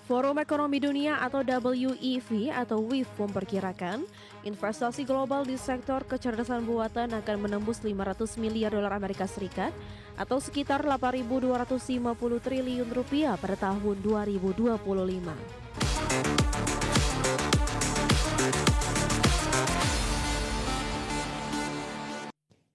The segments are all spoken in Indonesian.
Forum Ekonomi Dunia atau WEF atau WIF memperkirakan investasi global di sektor kecerdasan buatan akan menembus 500 miliar dolar Amerika Serikat atau sekitar 8.250 triliun rupiah pada tahun 2025.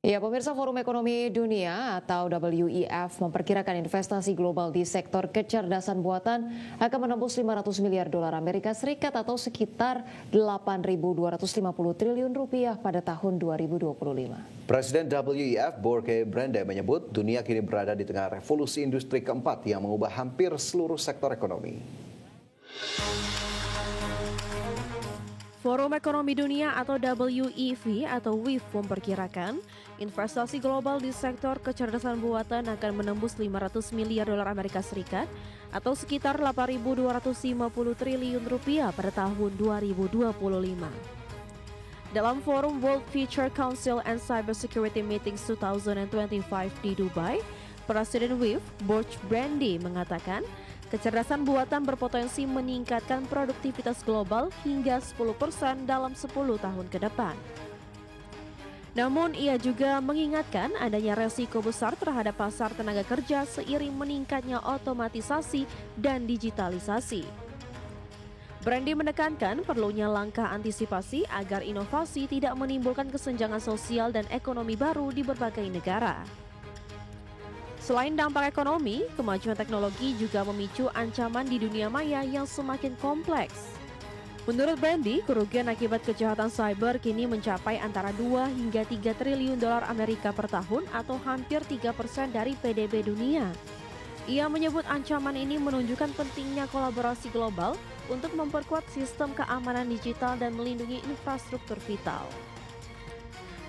Ya, pemirsa, Forum Ekonomi Dunia atau WEF memperkirakan investasi global di sektor kecerdasan buatan akan menembus 500 miliar dolar Amerika Serikat atau sekitar 8.250 triliun rupiah pada tahun 2025. Presiden WEF Borge Brende menyebut dunia kini berada di tengah revolusi industri keempat yang mengubah hampir seluruh sektor ekonomi. Forum Ekonomi Dunia atau WEF atau WIF memperkirakan investasi global di sektor kecerdasan buatan akan menembus 500 miliar dolar Amerika Serikat atau sekitar 8.250 triliun rupiah pada tahun 2025. Dalam forum World Future Council and Cybersecurity Meetings 2025 di Dubai, Presiden WIF Borge Brende mengatakan kecerdasan buatan berpotensi meningkatkan produktivitas global hingga 10% dalam 10 tahun ke depan. Namun ia juga mengingatkan adanya resiko besar terhadap pasar tenaga kerja seiring meningkatnya otomatisasi dan digitalisasi. Brende menekankan perlunya langkah antisipasi agar inovasi tidak menimbulkan kesenjangan sosial dan ekonomi baru di berbagai negara. Selain dampak ekonomi, kemajuan teknologi juga memicu ancaman di dunia maya yang semakin kompleks. Menurut Brende, kerugian akibat kejahatan cyber kini mencapai antara 2 hingga 3 triliun dolar Amerika per tahun atau hampir 3% dari PDB dunia. Ia menyebut ancaman ini menunjukkan pentingnya kolaborasi global untuk memperkuat sistem keamanan digital dan melindungi infrastruktur vital.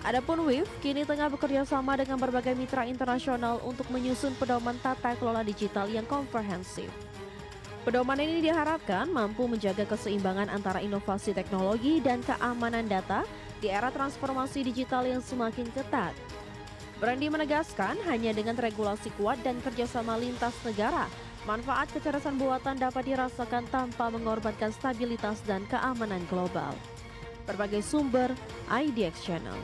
Adapun WIF kini tengah bekerja sama dengan berbagai mitra internasional untuk menyusun pedoman tata kelola digital yang komprehensif. Pedoman ini diharapkan mampu menjaga keseimbangan antara inovasi teknologi dan keamanan data di era transformasi digital yang semakin ketat. Brende menegaskan hanya dengan regulasi kuat dan kerjasama lintas negara, manfaat kecerdasan buatan dapat dirasakan tanpa mengorbankan stabilitas dan keamanan global. Berbagai sumber, IDX Channel.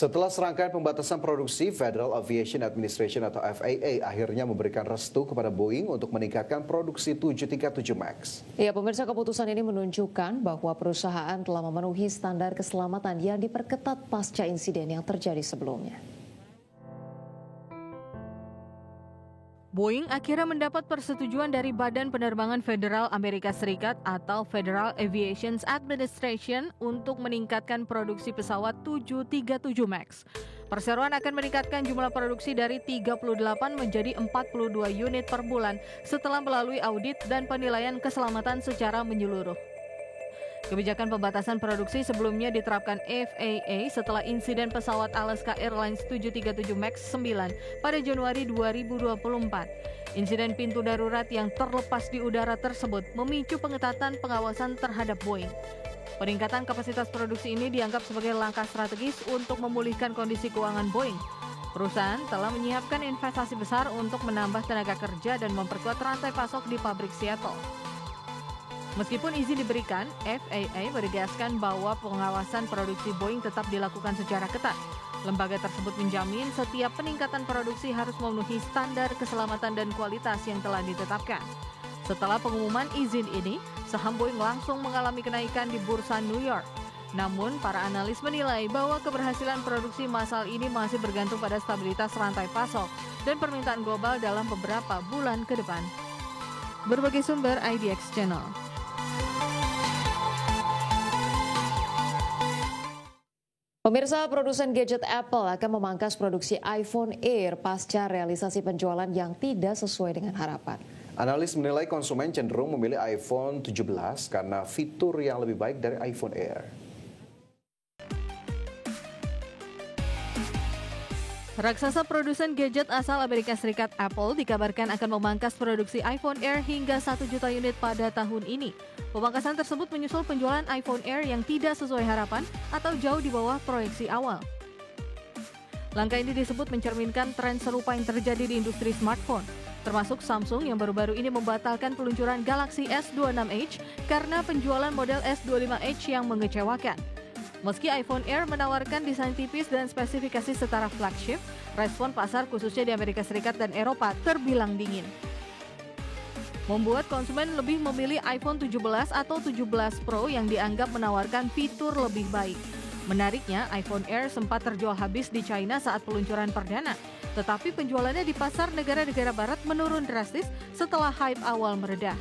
Setelah serangkaian pembatasan produksi, Federal Aviation Administration atau FAA akhirnya memberikan restu kepada Boeing untuk meningkatkan produksi 737 MAX. Ya, pemirsa, keputusan ini menunjukkan bahwa perusahaan telah memenuhi standar keselamatan yang diperketat pasca insiden yang terjadi sebelumnya. Boeing akhirnya mendapat persetujuan dari Badan Penerbangan Federal Amerika Serikat atau Federal Aviation Administration untuk meningkatkan produksi pesawat 737 MAX. Perseroan akan meningkatkan jumlah produksi dari 38 menjadi 42 unit per bulan setelah melalui audit dan penilaian keselamatan secara menyeluruh. Kebijakan pembatasan produksi sebelumnya diterapkan FAA setelah insiden pesawat Alaska Airlines 737 MAX 9 pada Januari 2024. Insiden pintu darurat yang terlepas di udara tersebut memicu pengetatan pengawasan terhadap Boeing. Peningkatan kapasitas produksi ini dianggap sebagai langkah strategis untuk memulihkan kondisi keuangan Boeing. Perusahaan telah menyiapkan investasi besar untuk menambah tenaga kerja dan memperkuat rantai pasok di pabrik Seattle. Meskipun izin diberikan, FAA menegaskan bahwa pengawasan produksi Boeing tetap dilakukan secara ketat. Lembaga tersebut menjamin setiap peningkatan produksi harus memenuhi standar keselamatan dan kualitas yang telah ditetapkan. Setelah pengumuman izin ini, saham Boeing langsung mengalami kenaikan di bursa New York. Namun, para analis menilai bahwa keberhasilan produksi massal ini masih bergantung pada stabilitas rantai pasok dan permintaan global dalam beberapa bulan ke depan. Berbagai sumber IDX Channel. Pemirsa, produsen gadget Apple akan memangkas produksi iPhone Air pasca realisasi penjualan yang tidak sesuai dengan harapan. Analis menilai konsumen cenderung memilih iPhone 17 karena fitur yang lebih baik dari iPhone Air. Raksasa produsen gadget asal Amerika Serikat Apple dikabarkan akan memangkas produksi iPhone Air hingga 1 juta unit pada tahun ini. Pemangkasan tersebut menyusul penjualan iPhone Air yang tidak sesuai harapan atau jauh di bawah proyeksi awal. Langkah ini disebut mencerminkan tren serupa yang terjadi di industri smartphone, termasuk Samsung yang baru-baru ini membatalkan peluncuran Galaxy S26 Edge karena penjualan model S25 Edge yang mengecewakan. Meski iPhone Air menawarkan desain tipis dan spesifikasi setara flagship, respon pasar khususnya di Amerika Serikat dan Eropa terbilang dingin. Membuat konsumen lebih memilih iPhone 17 atau 17 Pro yang dianggap menawarkan fitur lebih baik. Menariknya, iPhone Air sempat terjual habis di China saat peluncuran perdana, tetapi penjualannya di pasar negara-negara barat menurun drastis setelah hype awal meredah.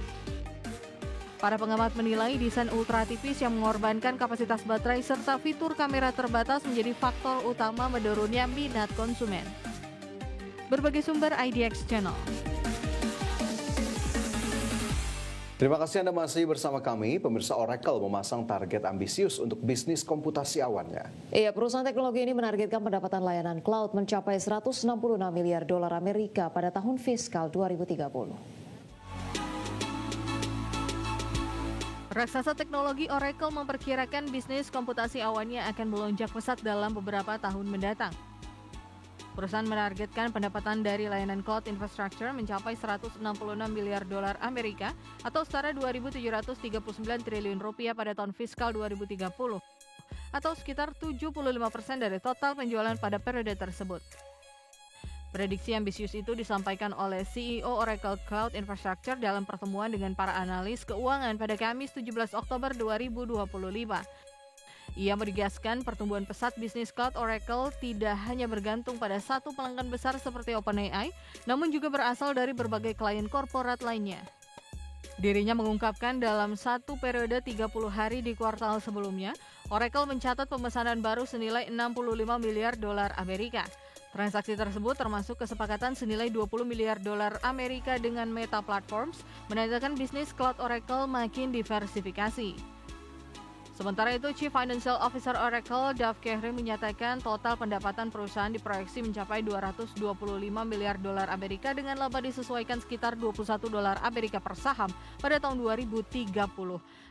Para pengamat menilai desain ultra tipis yang mengorbankan kapasitas baterai serta fitur kamera terbatas menjadi faktor utama menurunnya minat konsumen. Berbagai sumber IDX Channel. Terima kasih Anda masih bersama kami. Pemirsa, Oracle memasang target ambisius untuk bisnis komputasi awannya. Iya, perusahaan teknologi ini menargetkan pendapatan layanan cloud mencapai 166 miliar dolar Amerika pada tahun fiskal 2030. Raksasa teknologi Oracle memperkirakan bisnis komputasi awannya akan melonjak pesat dalam beberapa tahun mendatang. Perusahaan menargetkan pendapatan dari layanan cloud infrastructure mencapai 166 miliar dolar Amerika atau setara 2.739 triliun rupiah pada tahun fiskal 2030 atau sekitar 75% dari total penjualan pada periode tersebut. Prediksi ambisius itu disampaikan oleh CEO Oracle Cloud Infrastructure dalam pertemuan dengan para analis keuangan pada Kamis 17 Oktober 2025. Ia menegaskan pertumbuhan pesat bisnis cloud Oracle tidak hanya bergantung pada satu pelanggan besar seperti OpenAI, namun juga berasal dari berbagai klien korporat lainnya. Dirinya mengungkapkan dalam satu periode 30 hari di kuartal sebelumnya, Oracle mencatat pemesanan baru senilai 65 miliar dolar Amerika. Transaksi tersebut termasuk kesepakatan senilai 20 miliar dolar Amerika dengan Meta Platforms, menandakan bisnis cloud Oracle makin diversifikasi. Sementara itu, Chief Financial Officer Oracle, Dave Kehring, menyatakan total pendapatan perusahaan diproyeksi mencapai 225 miliar dolar Amerika dengan laba disesuaikan sekitar 21 dolar Amerika per saham pada tahun 2030.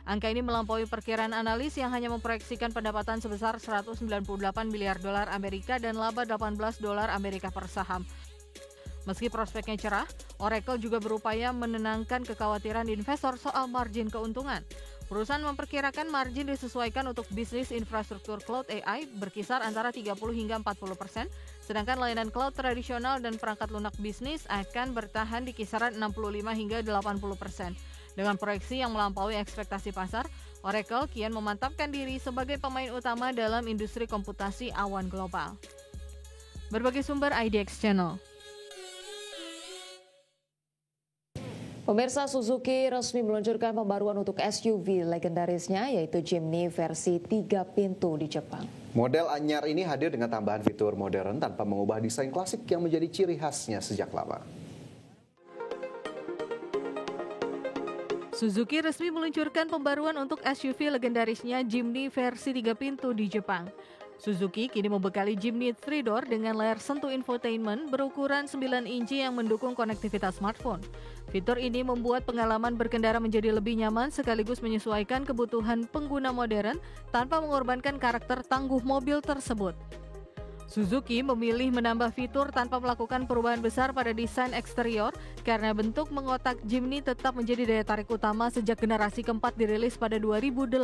Angka ini melampaui perkiraan analis yang hanya memproyeksikan pendapatan sebesar 198 miliar dolar Amerika dan laba 18 dolar Amerika per saham. Meski prospeknya cerah, Oracle juga berupaya menenangkan kekhawatiran investor soal margin keuntungan. Perusahaan memperkirakan margin disesuaikan untuk bisnis infrastruktur cloud AI berkisar antara 30 hingga 40%, sedangkan layanan cloud tradisional dan perangkat lunak bisnis akan bertahan di kisaran 65 hingga 80%. Dengan proyeksi yang melampaui ekspektasi pasar, Oracle kian memantapkan diri sebagai pemain utama dalam industri komputasi awan global. Berbagai sumber IDX Channel. Pemirsa, Suzuki resmi meluncurkan pembaruan untuk SUV legendarisnya yaitu Jimny versi 3 pintu di Jepang. Model anyar ini hadir dengan tambahan fitur modern tanpa mengubah desain klasik yang menjadi ciri khasnya sejak lama. Suzuki resmi meluncurkan pembaruan untuk SUV legendarisnya Jimny versi 3 pintu di Jepang. Suzuki kini membekali Jimny 3-door dengan layar sentuh infotainment berukuran 9 inci yang mendukung konektivitas smartphone. Fitur ini membuat pengalaman berkendara menjadi lebih nyaman sekaligus menyesuaikan kebutuhan pengguna modern tanpa mengorbankan karakter tangguh mobil tersebut. Suzuki memilih menambah fitur tanpa melakukan perubahan besar pada desain eksterior karena bentuk mengotak Jimny tetap menjadi daya tarik utama sejak generasi keempat dirilis pada 2018.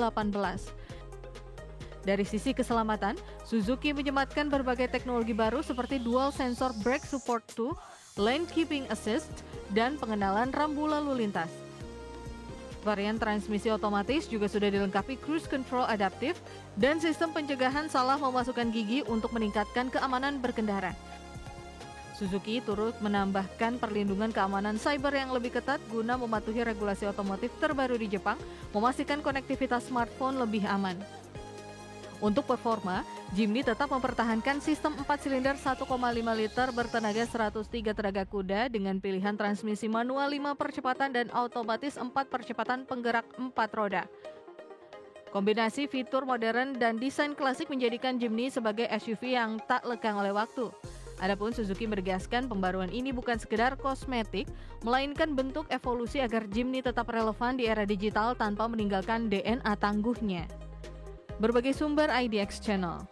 Dari sisi keselamatan, Suzuki menyematkan berbagai teknologi baru seperti dual sensor brake support 2, lane keeping assist, dan pengenalan rambu lalu lintas. Varian transmisi otomatis juga sudah dilengkapi cruise control adaptif dan sistem pencegahan salah memasukkan gigi untuk meningkatkan keamanan berkendara. Suzuki turut menambahkan perlindungan keamanan cyber yang lebih ketat guna mematuhi regulasi otomotif terbaru di Jepang, memastikan konektivitas smartphone lebih aman. Untuk performa, Jimny tetap mempertahankan sistem 4 silinder 1,5 liter bertenaga 103 tenaga kuda dengan pilihan transmisi manual 5 percepatan dan otomatis 4 percepatan penggerak 4 roda. Kombinasi fitur modern dan desain klasik menjadikan Jimny sebagai SUV yang tak lekang oleh waktu. Adapun Suzuki menegaskan pembaruan ini bukan sekedar kosmetik, melainkan bentuk evolusi agar Jimny tetap relevan di era digital tanpa meninggalkan DNA tangguhnya. Berbagai sumber IDX Channel.